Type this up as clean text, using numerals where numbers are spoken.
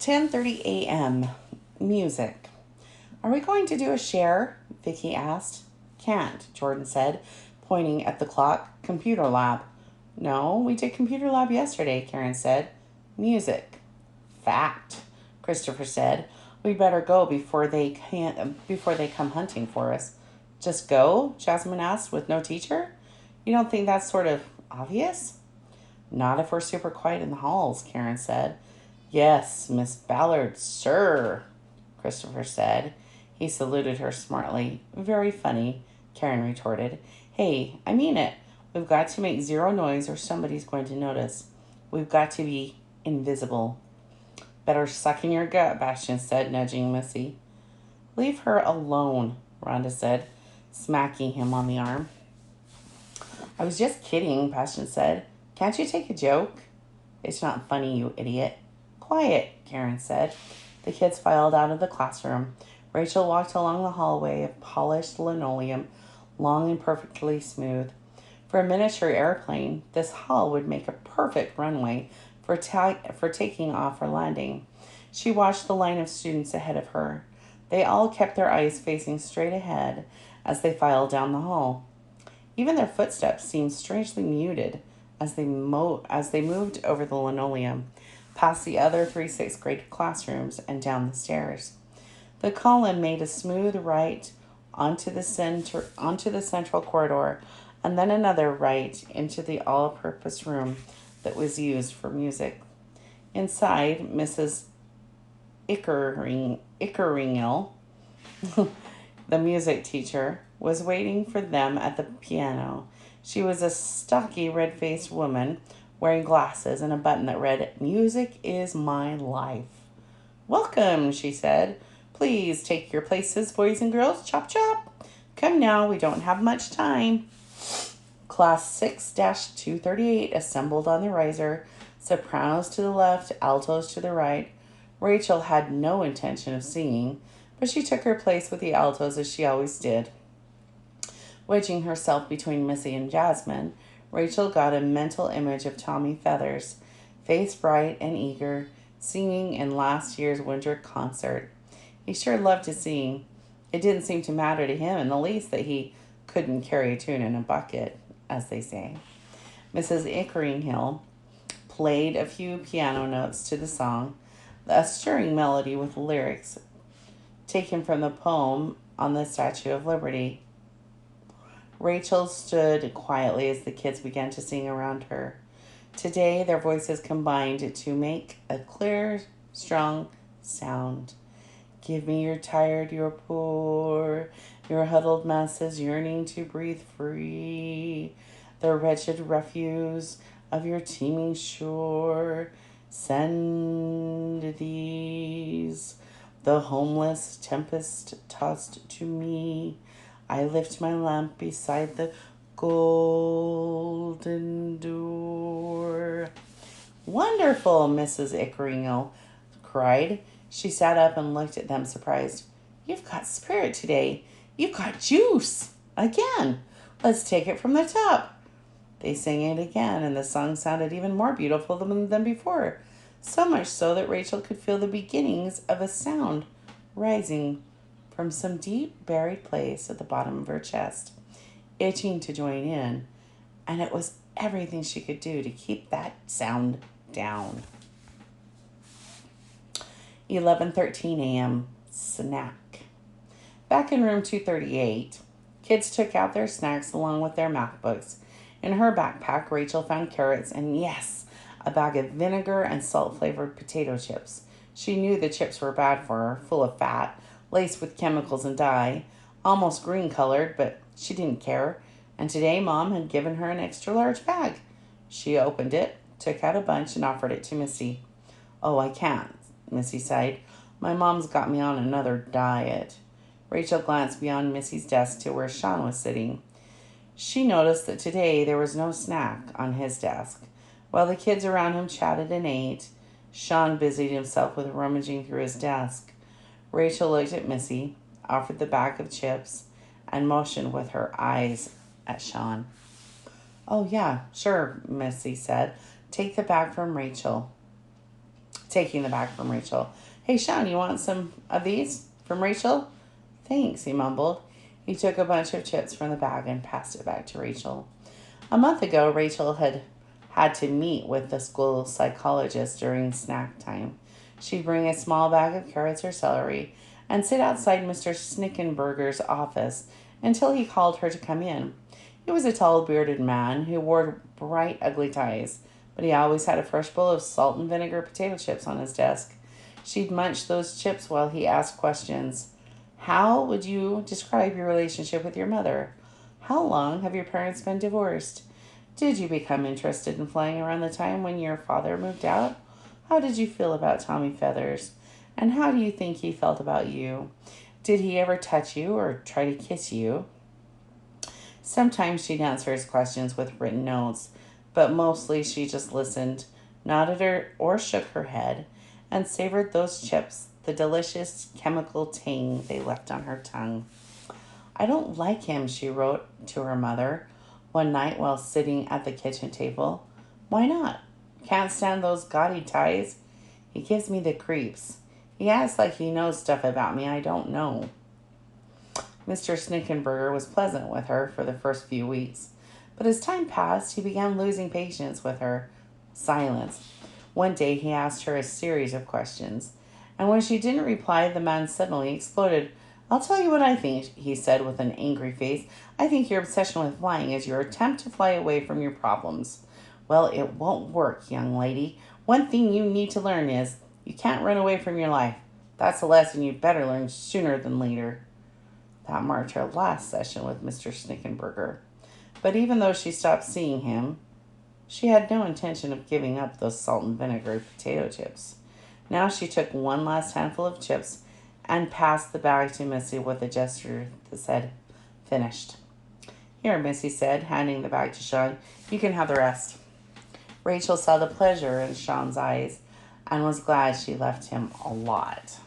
10:30 a.m. Music. Are we going to do a share? Vicky asked. Can't, Jordan said, pointing at the clock. Computer lab. No, we did computer lab yesterday, Karen said. Music. Fact, Christopher said. We better go before they come hunting for us. Just go? Jasmine asked, with no teacher? You don't think that's sort of obvious? Not if we're super quiet in the halls, Karen said. Yes, Miss Ballard, sir, Christopher said. He saluted her smartly. Very funny, Karen retorted. Hey, I mean it. We've got to make zero noise or somebody's going to notice. We've got to be invisible. Better suck in your gut, Bastian said, nudging Missy. Leave her alone, Rhonda said, smacking him on the arm. I was just kidding, Bastian said. Can't you take a joke? It's not funny, you idiot. Quiet, Karen said. The kids filed out of the classroom. Rachel walked along the hallway of polished linoleum, long and perfectly smooth. For a miniature airplane, this hall would make a perfect runway for taking off or landing. She watched the line of students ahead of her. They all kept their eyes facing straight ahead as they filed down the hall. Even their footsteps seemed strangely muted as they moved over the linoleum, past the other three sixth-grade classrooms and down the stairs. The column made a smooth right onto the central corridor, and then another right into the all-purpose room that was used for music. Inside, Mrs. Ickeringel, the music teacher, was waiting for them at the piano. She was a stocky, red-faced woman wearing glasses and a button that read, Music is my life. Welcome, she said. Please take your places, boys and girls. Chop, chop. Come now, we don't have much time. Class 6-238 assembled on the riser, sopranos to the left, altos to the right. Rachel had no intention of singing, but she took her place with the altos as she always did. Wedging herself between Missy and Jasmine, Rachel got a mental image of Tommy Feathers, face bright and eager, singing in last year's winter concert. He sure loved to sing. It didn't seem to matter to him in the least that he couldn't carry a tune in a bucket, as they say. Mrs. Ickeringhill played a few piano notes to the song, a stirring melody with lyrics taken from the poem on the Statue of Liberty. Rachel stood quietly as the kids began to sing around her. Today, their voices combined to make a clear, strong sound. Give me your tired, your poor, your huddled masses yearning to breathe free. The wretched refuse of your teeming shore. Send these, the homeless tempest tossed to me. I lift my lamp beside the golden door. Wonderful, Mrs. Ickeringhill cried. She sat up and looked at them surprised. You've got spirit today. You've got juice. Again. Let's take it from the top. They sang it again, and the song sounded even more beautiful than before. So much so that Rachel could feel the beginnings of a sound rising from some deep buried place at the bottom of her chest, itching to join in, and it was everything she could do to keep that sound down. 11:13 a.m. Snack. Back in room 238, kids took out their snacks along with their math books. In her backpack, Rachel found carrots and, yes, a bag of vinegar and salt-flavored potato chips. She knew the chips were bad for her, full of fat, laced with chemicals and dye, almost green-colored, but she didn't care, and today Mom had given her an extra-large bag. She opened it, took out a bunch, and offered it to Missy. Oh, I can't, Missy sighed. My mom's got me on another diet. Rachel glanced beyond Missy's desk to where Sean was sitting. She noticed that today there was no snack on his desk. While the kids around him chatted and ate, Sean busied himself with rummaging through his desk. Rachel looked at Missy, offered the bag of chips, and motioned with her eyes at Sean. Oh, yeah, sure, Missy said. Take the bag from Rachel. taking the bag from Rachel. Hey, Sean, you want some of these from Rachel? Thanks, he mumbled. He took a bunch of chips from the bag and passed it back to Rachel. A month ago, Rachel had to meet with the school psychologist during snack time. She'd bring a small bag of carrots or celery and sit outside Mr. Snickenberger's office until he called her to come in. He was a tall, bearded man who wore bright, ugly ties, but he always had a fresh bowl of salt and vinegar potato chips on his desk. She'd munch those chips while he asked questions. How would you describe your relationship with your mother? How long have your parents been divorced? Did you become interested in flying around the time when your father moved out? How did you feel about Tommy Feathers? And how do you think he felt about you? Did he ever touch you or try to kiss you? Sometimes she'd answer his questions with written notes, but mostly she just listened, nodded her or shook her head, and savored those chips, the delicious chemical tang they left on her tongue. I don't like him, she wrote to her mother one night while sitting at the kitchen table. Why not? Can't stand those gaudy ties. He gives me the creeps. He acts like he knows stuff about me I don't know. Mr. Snickenberger was pleasant with her for the first few weeks, but as time passed, he began losing patience with her. Silence. One day he asked her a series of questions, and when she didn't reply, the man suddenly exploded. I'll tell you what I think, he said with an angry face. I think your obsession with flying is your attempt to fly away from your problems. Well, it won't work, young lady. One thing you need to learn is you can't run away from your life. That's a lesson you'd better learn sooner than later. That marked her last session with Mr. Snickenberger. But even though she stopped seeing him, she had no intention of giving up those salt and vinegar potato chips. Now she took one last handful of chips and passed the bag to Missy with a gesture that said, finished. Here, Missy said, handing the bag to Sean. You can have the rest. Rachel saw the pleasure in Sean's eyes and was glad she left him a lot.